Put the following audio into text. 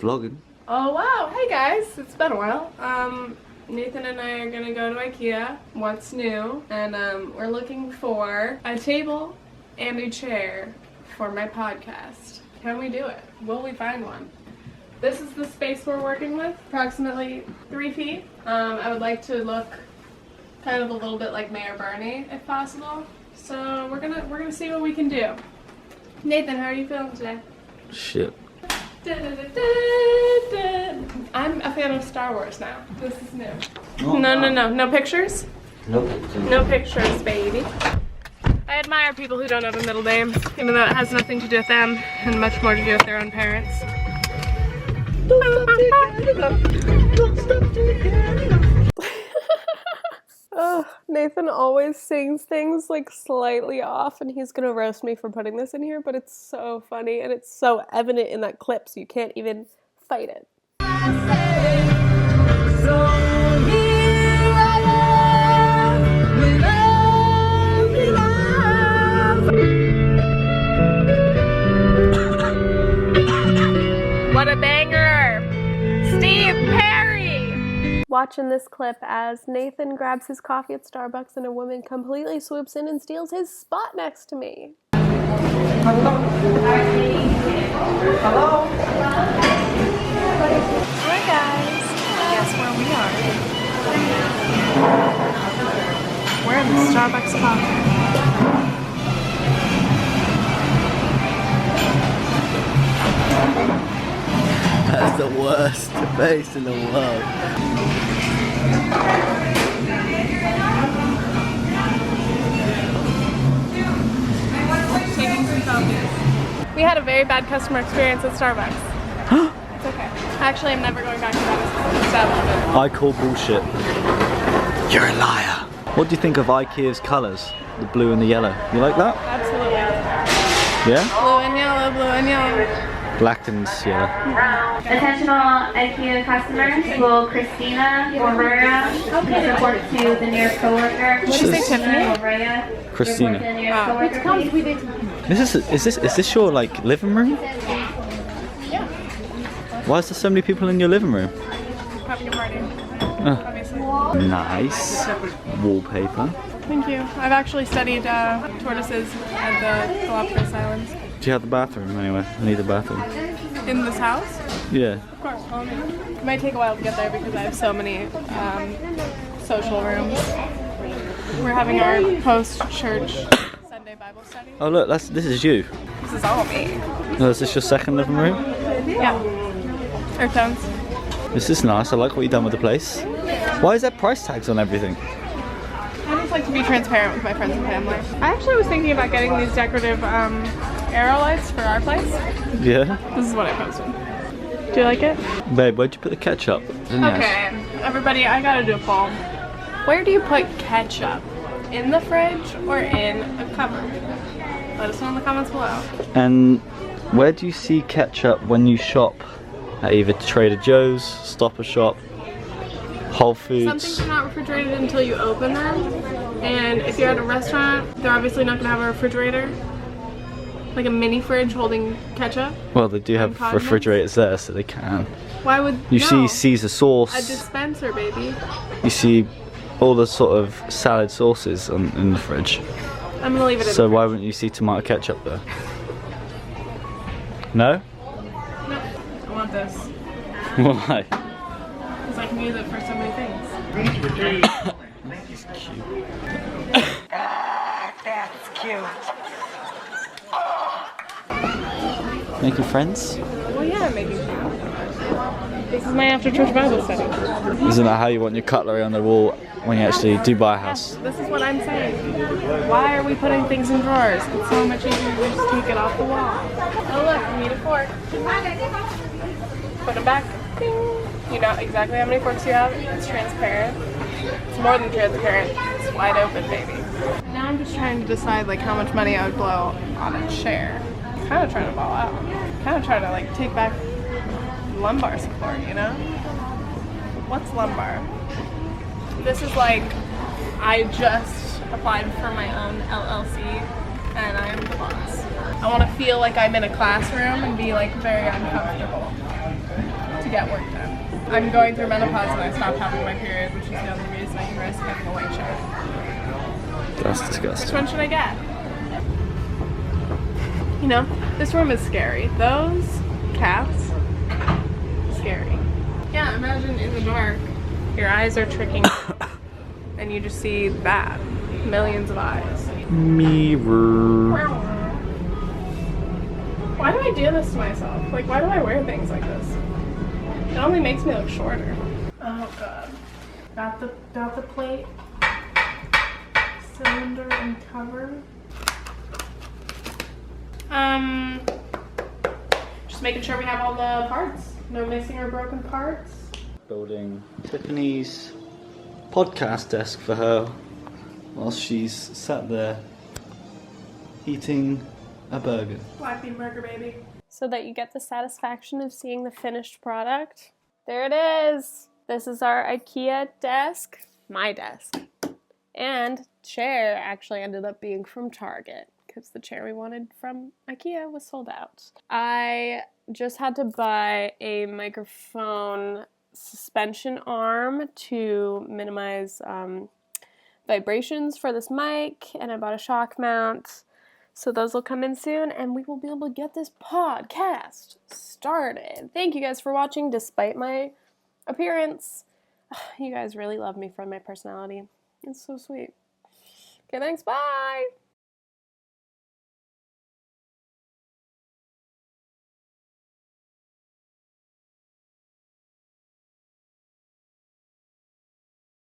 Vlogging. Oh wow, hey guys, it's been a while. Nathan and I are gonna go to IKEA, what's new, and we're looking for a table and a chair for my podcast. Can we do it? Will we find one? This is the space we're working with, approximately 3 feet. I would like to look kind of a little bit like Mayor Bernie, if possible. So we're gonna see what we can do. Nathan, how are you feeling today? Shit. I'm a fan of Star Wars now. This is new. Oh, No pictures? No pictures. No pictures, baby. I admire people who don't have a middle name, even though it has nothing to do with them and much more to do with their own parents. Oh, Nathan always sings things like slightly off, and he's gonna roast me for putting this in here, but it's so funny and it's so evident in that clip, so you can't even fight it. What a banger! Steve Perry! Watching this clip as Nathan grabs his coffee at Starbucks and a woman completely swoops in and steals his spot next to me. Hello. Hi guys! Guess where we are? We're in the Starbucks coffee. That's the worst face in the world. Taking some selfies. We had a very bad customer experience at Starbucks. It's okay. Actually, I'm never going back to that establishment. I call bullshit. You're a liar. What do you think of IKEA's colours? The blue and the yellow. You like that? Absolutely. Yeah? Blue and yellow, blue and yellow. Black and yellow. Attention all IKEA customers, will Christina Morera please report to the nearest coworker? What did you say, Tiffany? Morera, Christina. report to the nearest coworker, please. Is this your like living room? Yeah. Why is there so many people in your living room? Having a party. Obviously. Nice. Wallpaper. Thank you. I've actually studied tortoises at the Galapagos Islands. Do you have the bathroom anyway? I need a bathroom. In this house? Yeah. Of course. It might take a while to get there because I have so many social rooms. We're having our post-church Sunday Bible study. Oh look, this is you. This is all me. Oh, is this your second living room? Yeah. Earth tones. This is nice. I like what you've done with the place. Why is there price tags on everything? I just like to be transparent with my friends and family. I actually was thinking about getting these decorative arrow lights for our place. Yeah. This is what I posted. Do you like it? Babe, where'd you put the ketchup? Okay, everybody, I gotta do a poll. Where do you put ketchup? In the fridge or in a cupboard? Let us know in the comments below. And where do you see ketchup when you shop? At either Trader Joe's, Stop and Shop, Whole Foods. Some things are not refrigerated until you open them. And if you're at a restaurant, they're obviously not gonna have a refrigerator. Like a mini fridge holding ketchup. Well, they do have condiments? refrigerators there, so they can. Why would You no. see Caesar sauce. A dispenser, baby. You see all the sort of salad sauces in the fridge. I'm gonna leave it in So the why fridge. wouldn't you see tomato ketchup there? No? No, I want this. Why? Because I can use it for so many things. It's cute. That's cute. Making friends? Well, yeah, I'm making food. This is my after church Bible study. Isn't that how you want your cutlery on the wall when you actually do buy a house? This is what I'm saying. Why are we putting things in drawers? It's so much easier to just take it off the wall. Oh look, I need a fork. Put it back. Ding. You know exactly how many forks you have. It's transparent. It's more than transparent. It's wide open, baby. Now I'm just trying to decide like how much money I would blow on a chair. Kind of trying to ball out. Kind of trying to like take back lumbar support, you know? What's lumbar? This is like, I just applied for my own LLC and I'm the boss. I want to feel like I'm in a classroom and be like very uncomfortable. get work done. I'm going through menopause and I stopped having my period, which is the only reason I can risk having a white shirt. That's Which disgusting. one should I get? You know, this room is scary. Those cats, scary. Yeah, imagine in the dark, your eyes are tricking and you just see that. Millions of eyes. Mirror. Why do I do this to myself? Like, why do I wear things like this? It only makes me look shorter. Oh god. Got the plate, cylinder, and cover. Just making sure we have all the parts. No missing or broken parts. Building Tiffany's podcast desk for her while she's sat there eating a burger. Black bean burger, baby. So that you get the satisfaction of seeing the finished product. There it is. This is our IKEA desk. My desk. And chair actually ended up being from Target because the chair we wanted from IKEA was sold out. I just had to buy a microphone suspension arm to minimize vibrations for this mic, and I bought a shock mount. So those will come in soon, and we will be able to get this podcast started. Thank you guys for watching, despite my appearance. You guys really love me for my personality. It's so sweet. Okay, thanks, bye!